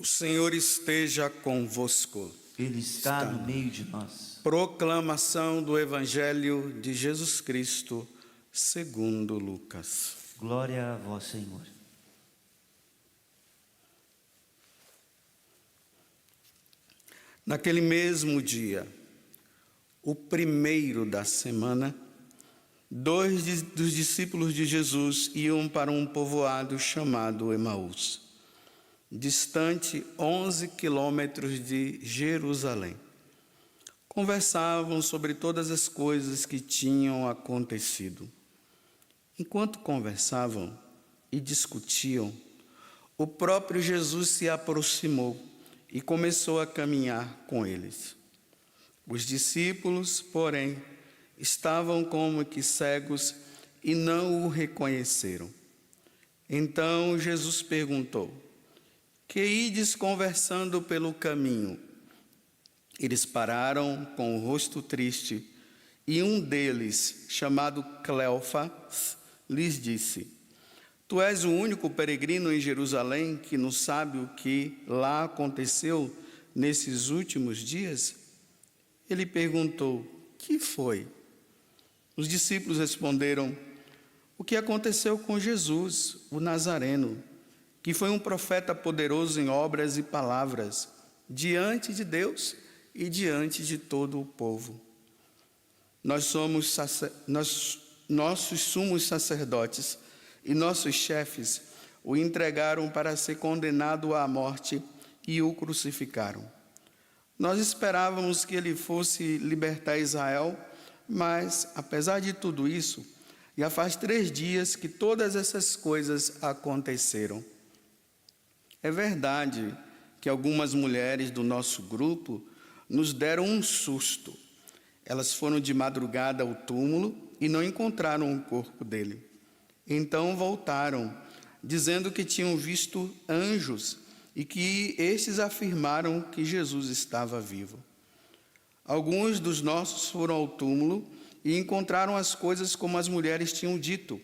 O Senhor esteja convosco. Ele está no meio de nós. Proclamação do Evangelho de Jesus Cristo, segundo Lucas. Glória a vós, Senhor. Naquele mesmo dia, o primeiro da semana, dois dos discípulos de Jesus iam para um povoado chamado Emaús, distante 11 quilômetros de Jerusalém. Conversavam sobre todas as coisas que tinham acontecido. Enquanto conversavam e discutiam, o próprio Jesus se aproximou e começou a caminhar com eles. Os discípulos, porém, estavam como que cegos e não o reconheceram. Então Jesus perguntou: "Que ides conversando pelo caminho?" Eles pararam com o rosto triste, e um deles, chamado Cleofas, lhes disse: "Tu és o único peregrino em Jerusalém que não sabe o que lá aconteceu nesses últimos dias?" Ele perguntou: "Que foi?" Os discípulos responderam: "O que aconteceu com Jesus, o Nazareno, que foi um profeta poderoso em obras e palavras, diante de Deus e diante de todo o povo. Nossos sumos sacerdotes e nossos chefes o entregaram para ser condenado à morte e o crucificaram. Nós esperávamos que ele fosse libertar Israel, mas, apesar de tudo isso, já faz 3 dias que todas essas coisas aconteceram. É verdade que algumas mulheres do nosso grupo nos deram um susto. Elas foram de madrugada ao túmulo e não encontraram o corpo dele. Então voltaram, dizendo que tinham visto anjos e que estes afirmaram que Jesus estava vivo. Alguns dos nossos foram ao túmulo e encontraram as coisas como as mulheres tinham dito.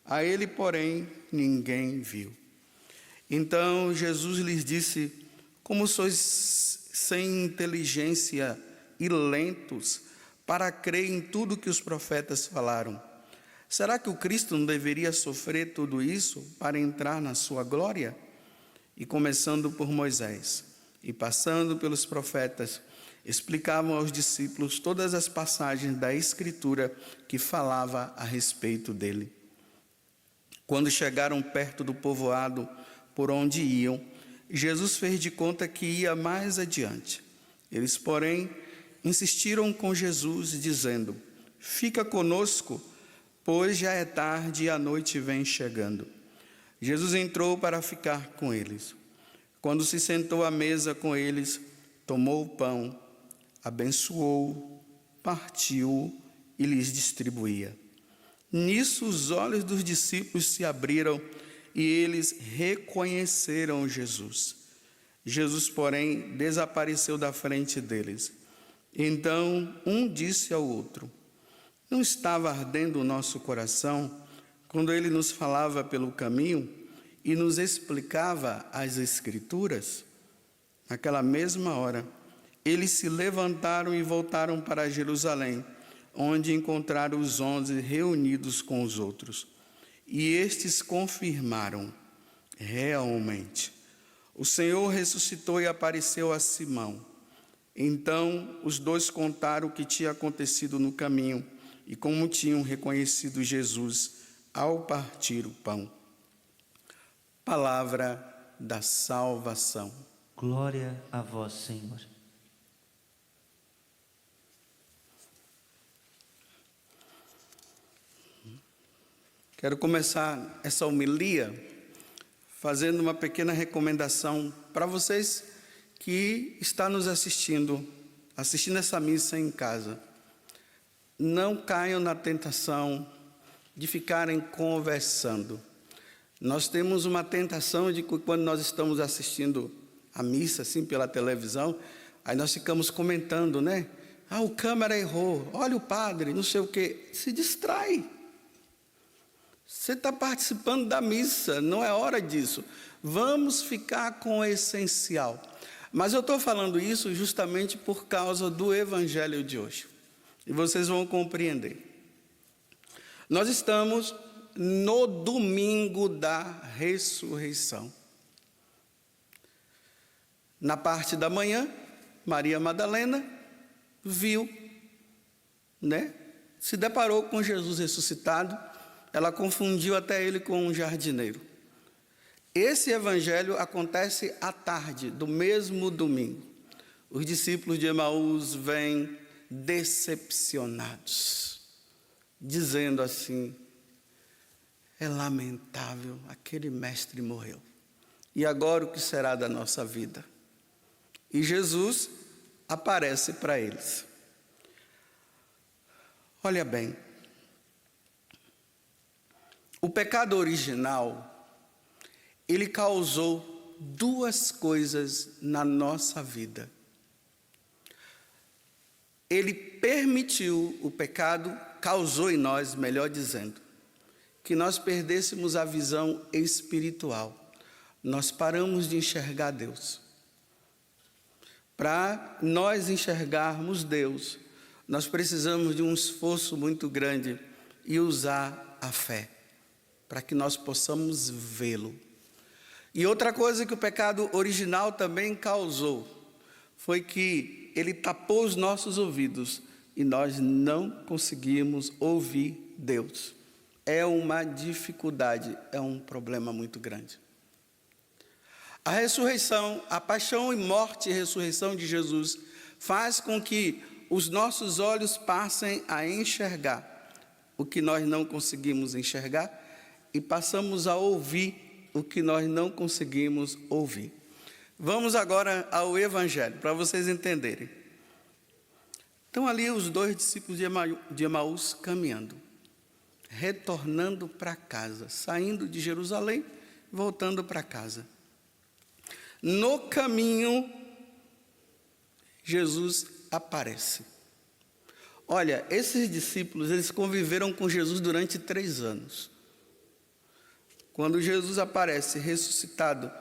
A ele, porém, ninguém viu." Então Jesus lhes disse: "Como sois sem inteligência e lentos para crer em tudo que os profetas falaram. Será que o Cristo não deveria sofrer tudo isso para entrar na sua glória?" E começando por Moisés e passando pelos profetas, explicavam aos discípulos todas as passagens da Escritura que falava a respeito dele. Quando chegaram perto do povoado por onde iam, Jesus fez de conta que ia mais adiante. Eles, porém, insistiram com Jesus, dizendo: "Fica conosco, pois já é tarde e a noite vem chegando." Jesus entrou para ficar com eles. Quando se sentou à mesa com eles, tomou o pão, abençoou, partiu e lhes distribuía. Nisso os olhos dos discípulos se abriram e eles reconheceram Jesus. Jesus, porém, desapareceu da frente deles. Então um disse ao outro: "Não estava ardendo o nosso coração quando ele nos falava pelo caminho e nos explicava as Escrituras?" Naquela mesma hora, eles se levantaram e voltaram para Jerusalém, onde encontraram os 11 reunidos com os outros. E estes confirmaram: realmente, o Senhor ressuscitou e apareceu a Simão. Então os dois contaram o que tinha acontecido no caminho e como tinham reconhecido Jesus ao partir o pão. Palavra da salvação. Glória a vós, Senhor. Quero começar essa homilia fazendo uma pequena recomendação para vocês que estão nos assistindo essa missa em casa. Não caiam na tentação de ficarem conversando. Nós temos uma tentação de que quando nós estamos assistindo a missa assim pela televisão, aí nós ficamos comentando, né? "Ah, o câmera errou, olha o padre, não sei o quê." Se distrai. Você está participando da missa, não é hora disso. Vamos ficar com o essencial. Mas eu estou falando isso justamente por causa do evangelho de hoje. E vocês vão compreender. Nós estamos no domingo da ressurreição. Na parte da manhã, Maria Madalena viu, se deparou com Jesus ressuscitado. Ela confundiu até ele com um jardineiro. Esse evangelho acontece à tarde do mesmo domingo. Os discípulos de Emaús vêm decepcionados, dizendo assim: é lamentável, aquele mestre morreu. E agora o que será da nossa vida? E Jesus aparece para eles. Olha bem, o pecado original, ele causou duas coisas na nossa vida. Ele permitiu, o pecado causou em nós, melhor dizendo, que nós perdêssemos a visão espiritual. Nós paramos de enxergar Deus. Para nós enxergarmos Deus, nós precisamos de um esforço muito grande e usar a fé, para que nós possamos vê-lo. E outra coisa que o pecado original também causou, foi que ele tapou os nossos ouvidos e nós não conseguimos ouvir Deus. É uma dificuldade, é um problema muito grande. A ressurreição, a paixão e morte e ressurreição de Jesus faz com que os nossos olhos passem a enxergar o que nós não conseguimos enxergar e passamos a ouvir o que nós não conseguimos ouvir. Vamos agora ao Evangelho, para vocês entenderem. Estão ali os dois discípulos de Emaús caminhando, retornando para casa, saindo de Jerusalém, voltando para casa. No caminho, Jesus aparece. Olha, esses discípulos, eles conviveram com Jesus durante 3 anos. Quando Jesus aparece ressuscitado,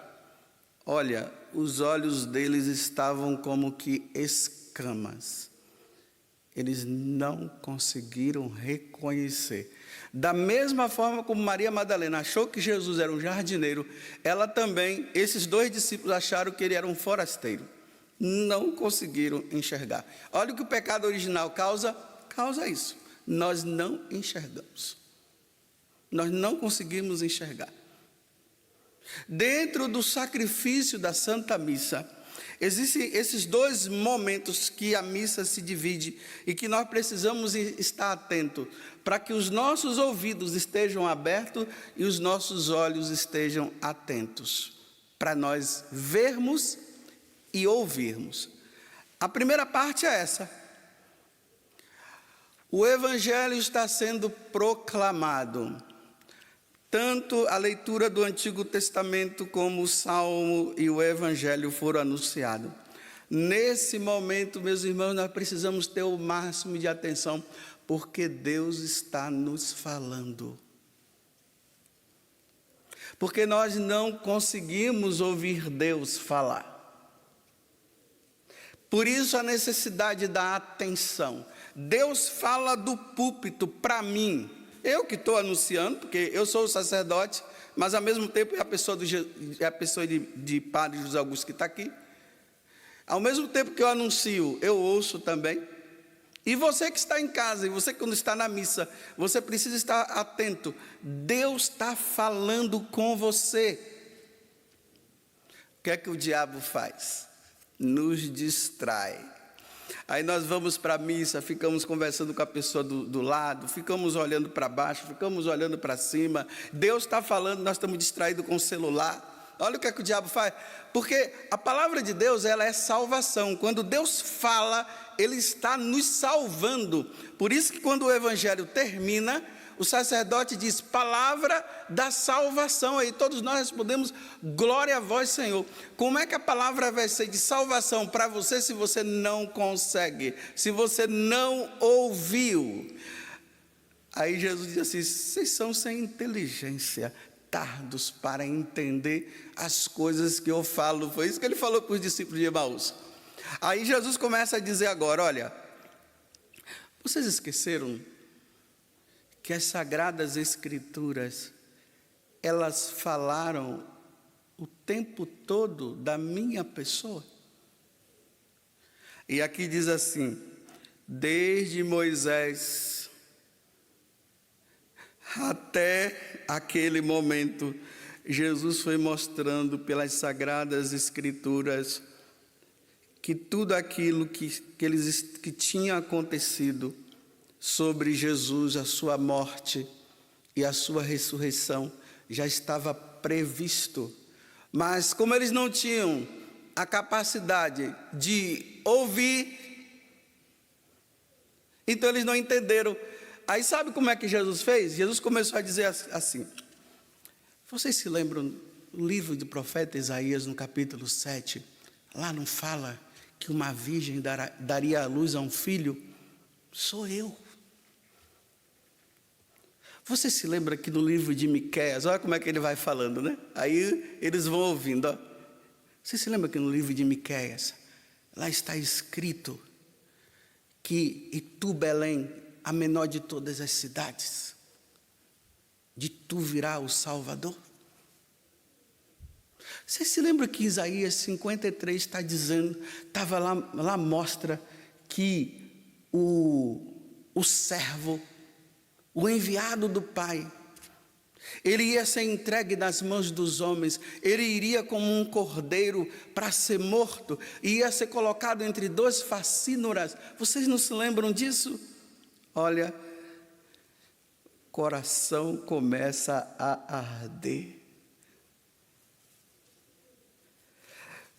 olha, os olhos deles estavam como que escamas. Eles não conseguiram reconhecer. Da mesma forma como Maria Madalena achou que Jesus era um jardineiro, ela também, esses dois discípulos acharam que ele era um forasteiro. Não conseguiram enxergar. Olha o que o pecado original causa isso. Nós não enxergamos. Nós não conseguimos enxergar. Dentro do sacrifício da Santa Missa, existem esses 2 momentos que a missa se divide e que nós precisamos estar atentos para que os nossos ouvidos estejam abertos e os nossos olhos estejam atentos, para nós vermos e ouvirmos. A primeira parte é essa. O Evangelho está sendo proclamado. Tanto a leitura do Antigo Testamento como o Salmo e o Evangelho foram anunciados. Nesse momento, meus irmãos, nós precisamos ter o máximo de atenção, porque Deus está nos falando. Porque nós não conseguimos ouvir Deus falar. Por isso a necessidade da atenção. Deus fala do púlpito para mim. Eu que estou anunciando, porque eu sou o sacerdote, mas ao mesmo tempo é a pessoa de Padre José Augusto que está aqui. Ao mesmo tempo que eu anuncio, eu ouço também. E você que está em casa, e você que quando está na missa, você precisa estar atento. Deus está falando com você. O que é que o diabo faz? Nos distrai. Aí nós vamos para a missa, ficamos conversando com a pessoa do lado, ficamos olhando para baixo, ficamos olhando para cima. Deus está falando, nós estamos distraídos com o celular. Olha o que é que o diabo faz. Porque a palavra de Deus, ela é salvação. Quando Deus fala, Ele está nos salvando. Por isso que quando o Evangelho termina, o sacerdote diz, palavra da salvação. Aí todos nós respondemos, glória a vós, Senhor. Como é que a palavra vai ser de salvação para você se você não consegue, se você não ouviu? Aí Jesus diz assim, vocês são sem inteligência. tardos para entender as coisas que eu falo. Foi isso que ele falou para os discípulos de Emaús. Aí Jesus começa a dizer agora, olha, vocês esqueceram que as Sagradas Escrituras, elas falaram o tempo todo da minha pessoa? E aqui diz assim, desde Moisés até aquele momento, Jesus foi mostrando pelas Sagradas Escrituras que tudo aquilo que tinha acontecido sobre Jesus, a sua morte e a sua ressurreição, já estava previsto. Mas como eles não tinham a capacidade de ouvir, então eles não entenderam. Aí sabe como é que Jesus fez? Jesus começou a dizer assim, vocês se lembram do livro do profeta Isaías, no capítulo 7, lá não fala que uma virgem daria à luz a um filho? Sou eu. Você se lembra que no livro de Miqueias, olha como é que ele vai falando, né? Aí eles vão ouvindo, ó. Você se lembra que no livro de Miqueias, lá está escrito que e tu, Belém, a menor de todas as cidades, de tu virá o Salvador? Você se lembra que Isaías 53 está dizendo, estava lá mostra que o servo, o enviado do Pai, ele ia ser entregue nas mãos dos homens, ele iria como um cordeiro para ser morto, e ia ser colocado entre dois facínoras. Vocês não se lembram disso? Olha, coração começa a arder.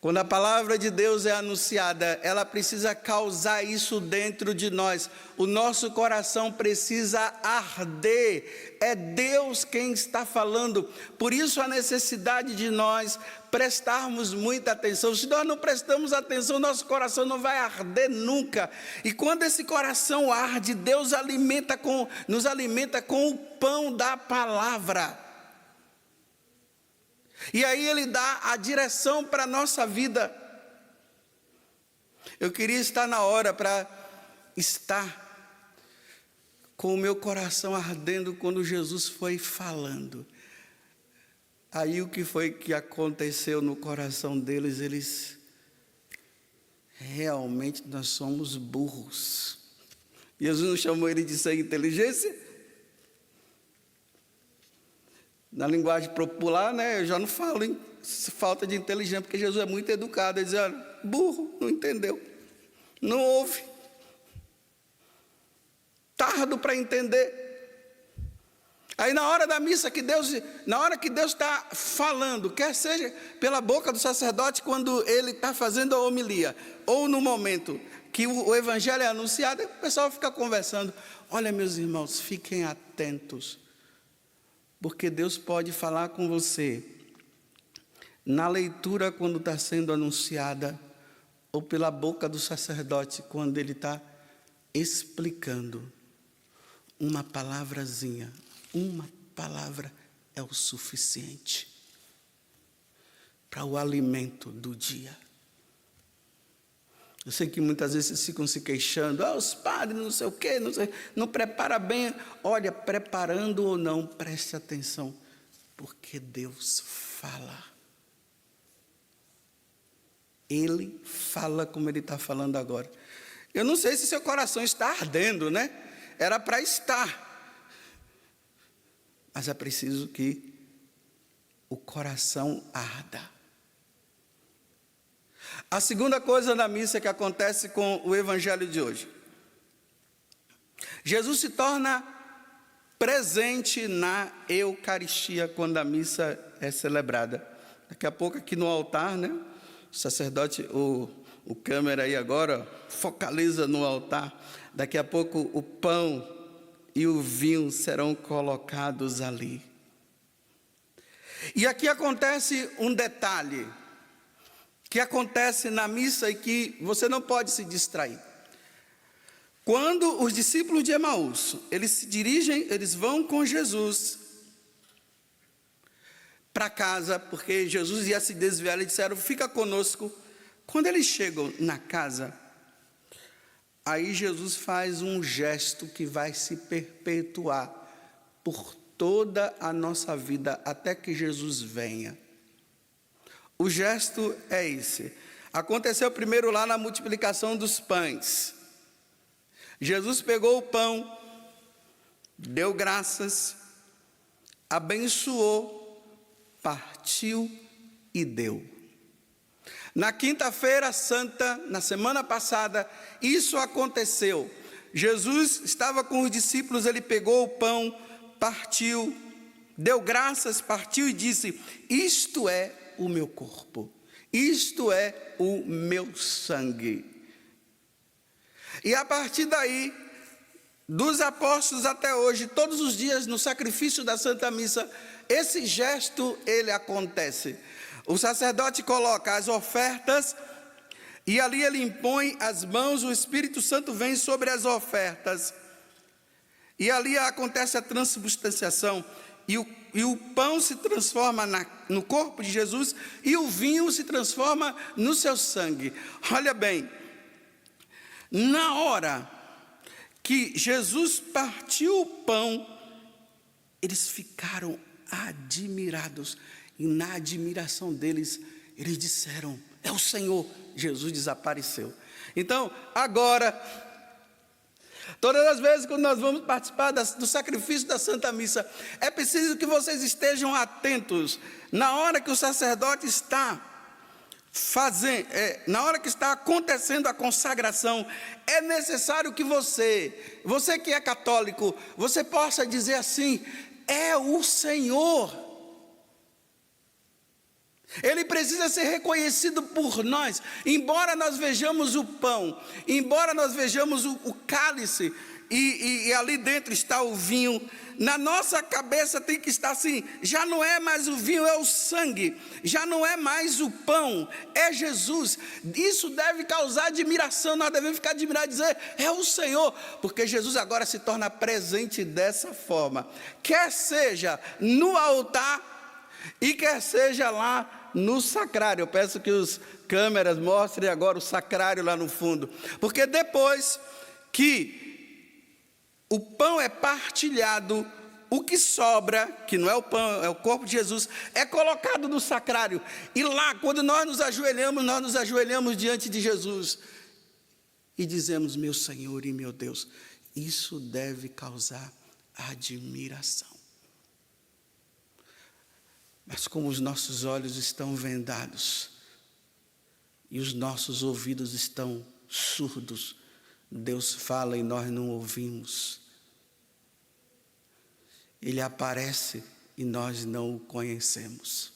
Quando a palavra de Deus é anunciada, ela precisa causar isso dentro de nós. O nosso coração precisa arder. É Deus quem está falando. Por isso a necessidade de nós prestarmos muita atenção. Se nós não prestamos atenção, nosso coração não vai arder nunca. E quando esse coração arde, Deus nos alimenta com o pão da palavra. E aí Ele dá a direção para a nossa vida. Eu queria estar na hora para estar com o meu coração ardendo quando Jesus foi falando. Aí o que foi que aconteceu no coração deles? Eles, realmente nós somos burros. Jesus não chamou ele de sem inteligência? Na linguagem popular, né, eu já não falo em falta de inteligência, porque Jesus é muito educado. Ele diz, olha, burro, não entendeu, não ouve, tardo para entender. Aí na hora da missa, na hora que Deus está falando, quer seja pela boca do sacerdote, quando ele está fazendo a homilia, ou no momento que o evangelho é anunciado, o pessoal fica conversando. Olha, meus irmãos, fiquem atentos, porque Deus pode falar com você na leitura quando está sendo anunciada, ou pela boca do sacerdote quando ele está explicando. Uma palavrazinha, uma palavra é o suficiente para o alimento do dia. Eu sei que muitas vezes vocês ficam se queixando, os padres não sei o quê, não prepara bem. Olha, preparando ou não, preste atenção, porque Deus fala. Ele fala como Ele está falando agora. Eu não sei se seu coração está ardendo, né? Era para estar. Mas é preciso que o coração arda. A segunda coisa na missa que acontece com o evangelho de hoje. Jesus se torna presente na Eucaristia quando a missa é celebrada. Daqui a pouco aqui no altar, né? O sacerdote, o câmera aí agora, focaliza no altar. Daqui a pouco o pão e o vinho serão colocados ali. E aqui acontece um detalhe que acontece na missa e que você não pode se distrair. Quando os discípulos de Emaús, eles vão com Jesus, para casa, porque Jesus ia se desviar, eles disseram, fica conosco. Quando eles chegam na casa, aí Jesus faz um gesto que vai se perpetuar por toda a nossa vida, até que Jesus venha. O gesto é esse. Aconteceu primeiro lá na multiplicação dos pães. Jesus pegou o pão, deu graças, abençoou, partiu e deu. Na quinta-feira santa, na semana passada, isso aconteceu. Jesus estava com os discípulos, ele pegou o pão, partiu, deu graças, partiu e disse, isto é o meu corpo, isto é o meu sangue. E a partir daí, dos apóstolos até hoje, todos os dias no sacrifício da Santa Missa, esse gesto, ele acontece. O sacerdote coloca as ofertas e ali ele impõe as mãos, o Espírito Santo vem sobre as ofertas. E ali acontece a transubstanciação e o pão se transforma no corpo de Jesus e o vinho se transforma no seu sangue. Olha bem, na hora que Jesus partiu o pão, eles ficaram admirados. E na admiração deles, eles disseram, é o Senhor. Jesus desapareceu. Então, agora, todas as vezes que nós vamos participar do sacrifício da Santa Missa, é preciso que vocês estejam atentos. Na hora que o sacerdote está na hora que está acontecendo a consagração, é necessário que você que é católico, você possa dizer assim, é o Senhor. Ele precisa ser reconhecido por nós, embora nós vejamos o pão, embora nós vejamos o cálice, e ali dentro está o vinho, na nossa cabeça tem que estar assim, já não é mais o vinho, é o sangue, já não é mais o pão, é Jesus. Isso deve causar admiração, nós devemos ficar admirados e dizer, é o Senhor, porque Jesus agora se torna presente dessa forma, quer seja no altar, e quer seja lá no sacrário. Eu peço que os câmeras mostrem agora o sacrário lá no fundo, porque depois que o pão é partilhado, o que sobra, que não é o pão, é o corpo de Jesus, é colocado no sacrário, e lá quando nós nos ajoelhamos diante de Jesus, e dizemos, meu Senhor e meu Deus, isso deve causar admiração. Mas como os nossos olhos estão vendados e os nossos ouvidos estão surdos, Deus fala e nós não ouvimos. Ele aparece e nós não o conhecemos.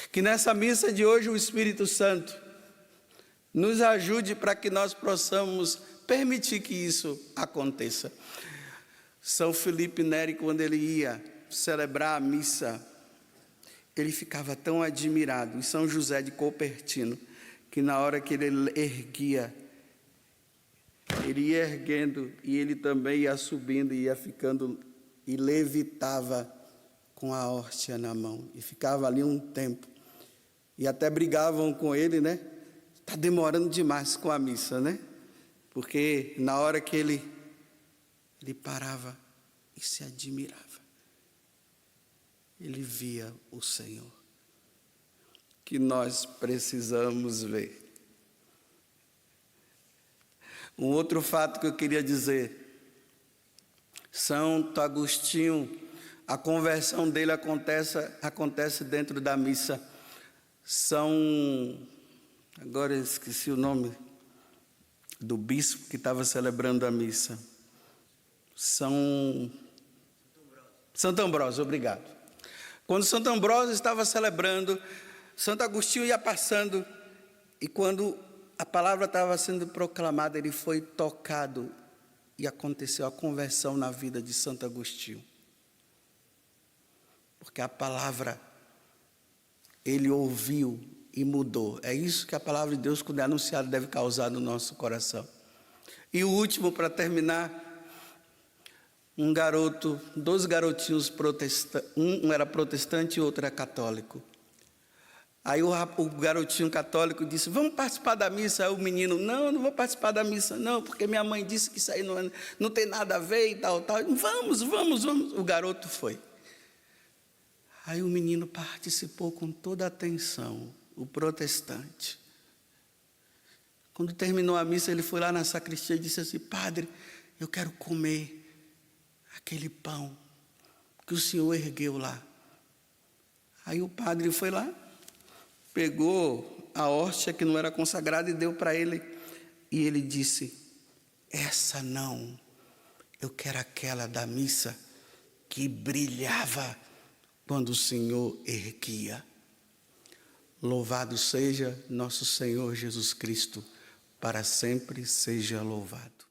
Que nessa missa de hoje o Espírito Santo nos ajude para que nós possamos permitir que isso aconteça. São Felipe Neri, quando ele ia celebrar a missa, ele ficava tão admirado, e São José de Cupertino, que na hora que ele erguia, ele ia erguendo, e ele também ia subindo, e ia ficando, e levitava com a hóstia na mão, e ficava ali um tempo, e até brigavam com ele, né? Está demorando demais com a missa, né? Porque na hora que ele parava e se admirava, ele via o Senhor, que nós precisamos ver. Um outro fato que eu queria dizer, Santo Agostinho, a conversão dele acontece dentro da missa. Agora eu esqueci o nome do bispo que estava celebrando a missa. Santo Ambrósio, obrigado. Quando Santo Ambrósio estava celebrando, Santo Agostinho ia passando, e quando a palavra estava sendo proclamada, ele foi tocado, e aconteceu a conversão na vida de Santo Agostinho. Porque a palavra, ele ouviu e mudou. É isso que a palavra de Deus, quando é anunciada, deve causar no nosso coração. E o último, para terminar, dois garotinhos protestantes, um era protestante e outro era católico. Aí o garotinho católico disse, vamos participar da missa. Aí o menino, não vou participar da missa não, porque minha mãe disse que isso aí não tem nada a ver e tal. Vamos. O garoto foi. Aí o menino participou com toda a atenção, o protestante. Quando terminou a missa, ele foi lá na sacristia e disse assim, padre, eu quero comer aquele pão que o senhor ergueu lá. Aí o padre foi lá, pegou a hóstia que não era consagrada e deu para ele. E ele disse, essa não, eu quero aquela da missa que brilhava quando o Senhor erguia. Louvado seja nosso Senhor Jesus Cristo, para sempre seja louvado.